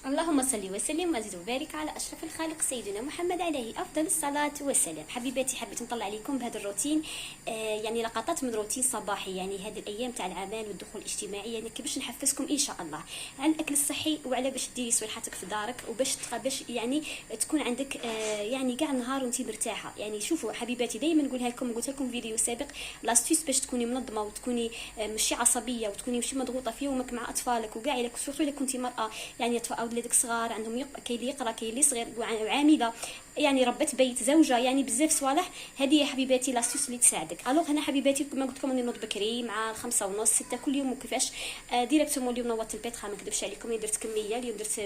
اللهم صل وسلم وزد وبارك على اشرف الخالق سيدنا محمد عليه افضل الصلاه والسلام. حبيباتي حبيت نطلع عليكم بهذا الروتين، يعني لقطات من روتين صباحي، يعني هذه الايام تاع العمل والدخول الاجتماعي، يعني باش نحفزكم ان شاء الله على الاكل الصحي وعلى باش ديري صوالحاتك في دارك، وباش يعني تكون عندك يعني كاع النهار وانت مرتاحه. يعني شوفوا حبيباتي، دائما نقولها لكم، قلت لكم فيديو سابق، لاستيس باش تكوني منظمه وتكوني ماشي عصبيه وتكوني ماشي مضغوطه في يومك مع اطفالك، وكاع الا كنتي مراه يعني اولادك صغار عندهم كاين اللي يقرا كاين اللي صغير وعامله، يعني ربة بيت، زوجه، يعني بزاف صوالح. هذه يا حبيباتي لاستيس اللي تساعدك. الوغ هنا حبيباتي كما قلت لكم راني نوض بكري مع 5:30 6 كل يوم، وكيفاش ديريكتومون اليوم نوضت البيتخا، ما نكذبش عليكم، درت كميه اليوم، درت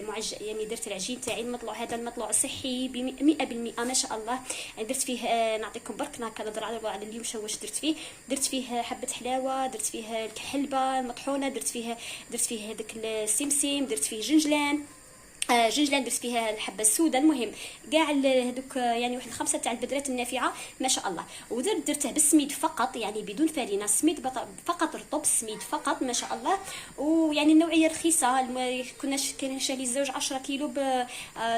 يعني درت العجين تاعي المطلوع، هذا المطلوع صحي 100% ما شاء الله. يعني درت فيه نعطيكم برك هكا نهضر على اليوم واش درت فيه. درت فيه حبه حلاوه، درت فيه الحلبه المطحونه، درت فيه هذاك السمسم، درت فيه جنجلان، درت فيها الحبه السوداء، المهم كاع هذوك يعني واحد 5 تاع البذرات النافعه ما شاء الله. درته بالسميد فقط، يعني بدون فرينه، سميد فقط، رطب سميد فقط ما شاء الله. ويعني النوعيه رخيصه، كنا كان شاري الزوج 10 كيلو ب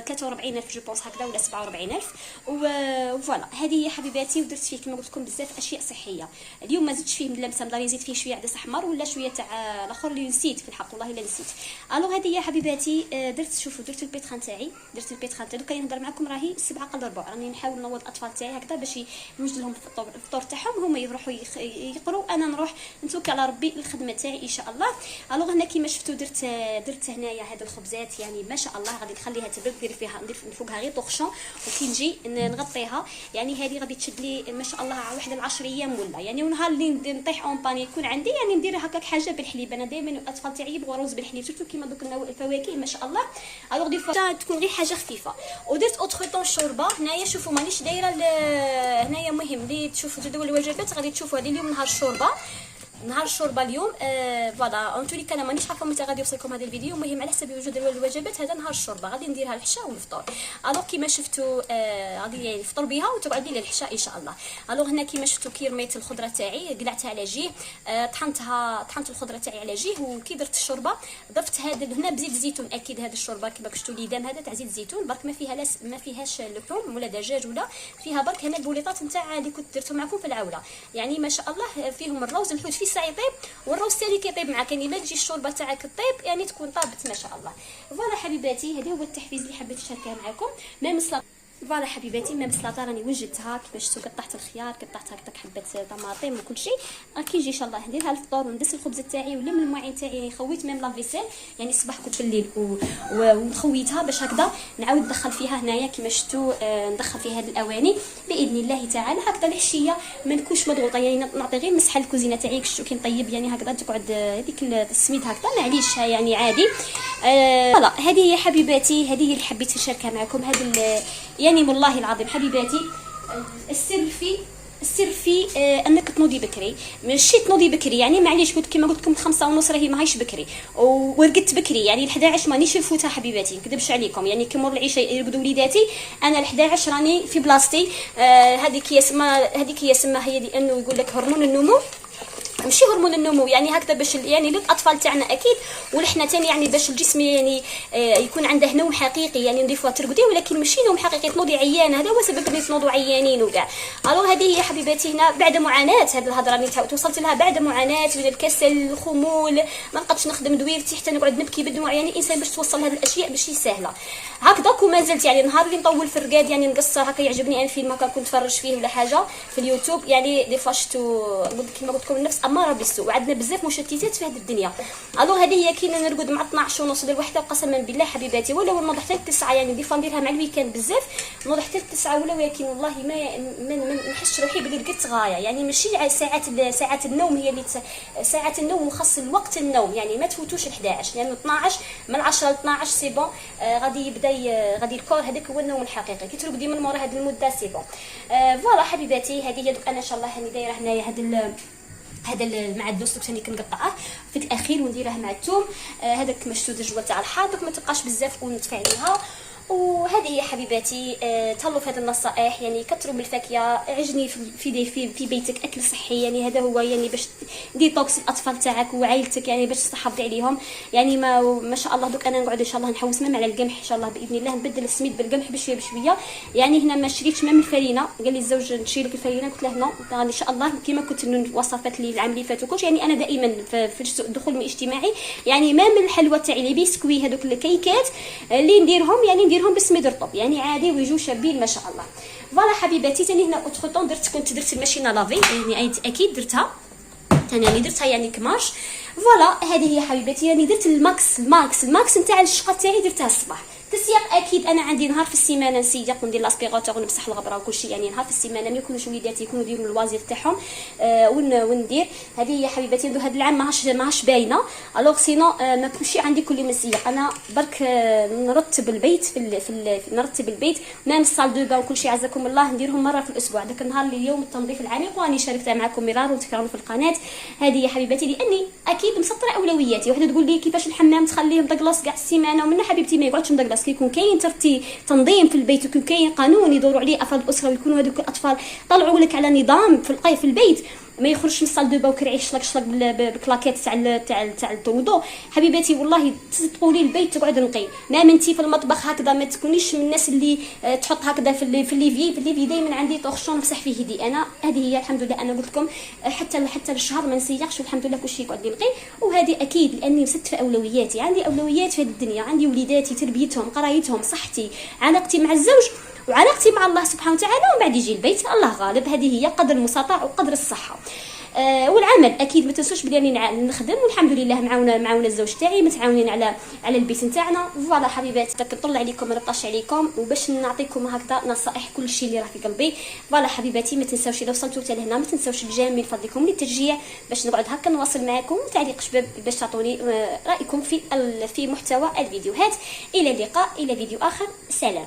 43000 جو بونس هكذا، ولا 47000. وفوالا هذه هي حبيباتي. ودرت فيه كما قلت لكم بزاف اشياء صحيه. اليوم ما زدتش فيه من اللمسه، نضري نزيد فيه شويه عدس احمر ولا شويه تاع الاخر اللي نسيت في الحق، والله الا نسيت. الوغ هذه هي حبيباتي. شوفوا درت البيتخان تاعي، دوكا نهضر معكم راهي 7 قل ربع، راني نحاول نوض الاطفال تاعي هكذا باش نوجد لهم الفطور تاعهم، هما يروحوا يقروا، انا نروح نتوكل على ربي الخدمه تاعي ان شاء الله. الوغ هنا كيما شفتوا درت هنايا هاد الخبزات، يعني ما شاء الله غادي نخليها تبرد، ندير فوقها غير طوخشون، وكي نجي نغطيها. يعني هذه غادي تشد لي ما شاء الله واحد 10 ايام ولا، يعني ونهار اللي نطيح اون باني يكون عندي، يعني ندير هكاك حاجه بالحليب. انا دائما الاطفال تاعي يبغوا رز بالحليب، شفتوا كيما دوك الفواكه ما شاء الله. الوغ دي فوا تكون غير حاجه خفيفه. ودرت اوتر طون شوربه هنايا، شوفوا مانيش دايره هنايا، مهم اللي تشوفوا جدول الوجبات غادي تشوفوا هذه اليوم نهار الشوربه، نهار الشوربه اليوم. فوالا اون تولي انا مانيش عارفه متى غادي يوصلكم هذا الفيديو، المهم على حسب جدول الوجبات هذا نهار الشوربه غادي نديرها العشاء والفطور. الوغ كيما شفتوا غادي يعني نفطر بها وتقعد لي للعشاء ان شاء الله. الوغ هنا كيما شفتوا كي رميت الخضره تاعي قلعتها على جيه، طحنت الخضره تاعي على جيه، وكي درت الشوربه ضفت هذا هنا بزيت الزيتون. اكيد هذه الشوربه كيما شفتوا ليدام هذا تاع زيت الزيتون، برك ما فيهاش لحوم ولا دجاج ولا فيها، برك هنا البوليطات نتاع اللي كنت درتهم معكم في العوله. يعني ما شاء الله فيهم الروز نحوت فيه ساعه يطيب، والروز تاعي كيطيب معاك، يعني ما تجي الشوربه تاعك طيب يعني تكون طابت ما شاء الله. فوالا حبيباتي هذا هو التحفيز اللي حبيت نشاركه معكم. فوالا حبيباتي، مام السلطه راني وجدتها كيفاش شفتوا، قطعت الخيار، قطعت هكذاك حبه طماطم وكل شيء. كي يجي ان شاء الله نديرها الفطور وندس الخبز تاعي ولم المواعين تاعي، يعني خويت ميم لافيسيل، يعني الصباح كنت في الليل وخويتها باش هكذا نعاود ندخل فيها هنايا كيما شفتوا، ندخل فيها هذه الاواني باذن الله تعالى هكذا العشيه ما نكونش مضغوطه، يعني نعطي غير مسحه الكوزينه تاعي شفتوا كي نطيب، يعني هكذا تقعد هذيك السميد هكذا معليش يعني عادي. فوالا هذه هي حبيباتي، هذه هي اللي حبيت نشاركها معكم. هذا يعني والله العظيم حبيباتي السر في انك تنوضي بكري، ماشي تنوضي بكري يعني معليش، كما قلت لكم 5:30 راهي ماهيش بكري، ورقدت بكري يعني 11 مانيش نفوتها حبيباتي، نكذبش عليكم، يعني كي مور العشاء يرقدوا وليداتي انا 11 راني في بلاصتي. هذيك هي اسمها هي لانه يقول لك هرمون النمو، ماشي هرمون النمو، يعني هكذا باش يعني للاطفال تاعنا اكيد، ولحنا ثاني يعني باش الجسم يعني يكون عنده نوم حقيقي، يعني دي فوا ترقدي ولكن ماشي نوم حقيقي تنوضي عيان، هذا هو سبب اللي تنوضوا عيانين وكاع. الوغ هذه هي حبيباتي هنا بعد معاناه، هذه الهضره اللي توصلت لها بعد معاناه من الكسل، الخمول، ما نقدرش نخدم دويرتي حتى نقعد نبكي بدموع، يعني الانسان باش توصل لهذه الاشياء ماشي سهله هكذاك. وما زلت يعني نهار اللي نطول في الرقاد يعني نقصر هكا، يعجبني ان فيلم هكا كنت نتفرج فيه ولا حاجه في اليوتيوب، يعني دي فوا شفتو كيما قلت لكم النفس اماره بالسوء، وعندنا بزاف مشتتات في هذه الدنيا. الوغ هذه هي كي نرقد مع 12 ونص ديال الوحده، وقسما بالله حبيباتي ولو نوض حتى 9، يعني دي فوا نديرها مع الويكاند بزاف، نوض حتى 9 ولا، ولكن والله ما نحسش روحي بلي رقدت غايه، يعني ماشي على ساعات النوم هي اللي ساعات النوم وخاص الوقت النوم، يعني ما تفوتوش 11، لان يعني 12 من 10 ل 12 سي بون، غادي يبدا غادي الكور هذاك هو النوم الحقيقي، كي ترقدي من مورا هذه المده سي بون. فوالا حبيباتي هذه هي دوك انا ان شاء الله راني دايره هنايا هذا المعدوس ثاني كنقطعه في الاخير ونديره مع الثوم. هذاك كما شفتوا الجوه تاع الحار، دوك ما تبقاش بزاف ونطفي عليها. وهذه هي حبيباتي. تهلاو في هذه النصائح، يعني كثروا من الفاكهه، عجني في بيتك اكل صحي، يعني هذا هو يعني باش ديتوكس الاطفال تاعك وعائلتك، يعني باش تحافظي عليهم. يعني ما شاء الله دوك انا نقعد ان شاء الله نحوس مام على القمح ان شاء الله باذن الله، نبدل السميد بالقمح بشويه بشويه. يعني هنا ما شريتش مام الفرينه، قال لي الزوج نشري لك الفرينه، قلت له نو ان شاء الله كيما كنت الوصفات اللي العام اللي فات وكلش. يعني انا دائما في الدخول الاجتماعي يعني ما من الحلوى تاعي لي بيسكوي هذوك الكيكات اللي نديرهم، يعني نديرهم بالسميد رطب، يعني عادي ويجوا شابين ما شاء الله. فوالا حبيباتي، ثاني هنا اوتخ طون كنت درت الماشينه لافي، يعني اكيد درتها ثاني، يعني درتها يعني كماش. فوالا هذه هي حبيباتي، يعني درت الماكس نتاع الشقه تاعي درتها الصباح. تسياق اكيد انا عندي نهار في السيمانه نسيق وندير لاسبيغاتور ونمسح الغبره وكل شيء، يعني نهار في السيمانه ما يكونوش وليداتي يكونوا يديروا الوازير تاعهم وندير. هذه هي حبيباتي. هذا العام ماهاش باينه، الوغ سينو ما كلشي عندي كل يوم نسيق. انا برك نرتب البيت نرتب البيت مام الصال دو با وكل شيء عزكم الله نديرهم مره في الاسبوع. داك النهار اللي اليوم التنظيف العميق واني شاركتها معكم مرار وتفاعلوا في القناه. هذه هي حبيباتي، لاني اكيد مسطره اولوياتي. وحده تقول لي كيفاش الحمام تخليه مدقلص كاع السيمانه، ومن حبيبتي ما يقعدش مدقلص، كيكون كاين تنظيم في البيت ويكون كاين قانون يدوروا عليه افراد الاسره، ويكونوا هذوك الاطفال طلعوا لك على نظام في البيت، ما يخرجش من الصال دو با وكرعي شلق بالكلاكيت تاع الطوندو. حبيباتي والله تقولي البيت تقعد نقي، ما منتي في المطبخ هكذا ما تكونيش من الناس اللي تحط هكذا في الليفي دائما عندي طوخشون نمسح فيه يدي انا. هذه هي الحمد لله، انا قلت لكم حتى الشهر ما نسيقش والحمد لله كلشي يقعد نقي. وهذه اكيد لاني مستفه اولوياتي، عندي اولويات في هذه الدنيا، عندي وليداتي تربيتهم قرايتهم صحتي علاقتي مع الزوج وعلاقتي مع الله سبحانه وتعالى، ومن بعد يجي البيت الله غالب. هذه هي قدر المستطاع وقدر الصحه. والعمل اكيد ما تنسوش بلي راني نخدم والحمد لله معاونه الزوج تاعي متعاونين على البيت نتاعنا. فوالا حبيباتي، كنطلع عليكم ما نطاش عليكم وباش نعطيكم هكذا نصائح كل شيء اللي راه في قلبي. فوالا حبيباتي، ما تنساوش اذا وصلتوا حتى لهنا ما تنساوش الجيم من فضلكم للتشجيع باش نقعد هكا نواصل معكم، تعليق شباب باش تعطوني رايكم في محتوى الفيديوهات. الى اللقاء، الى فيديو اخر، سلام.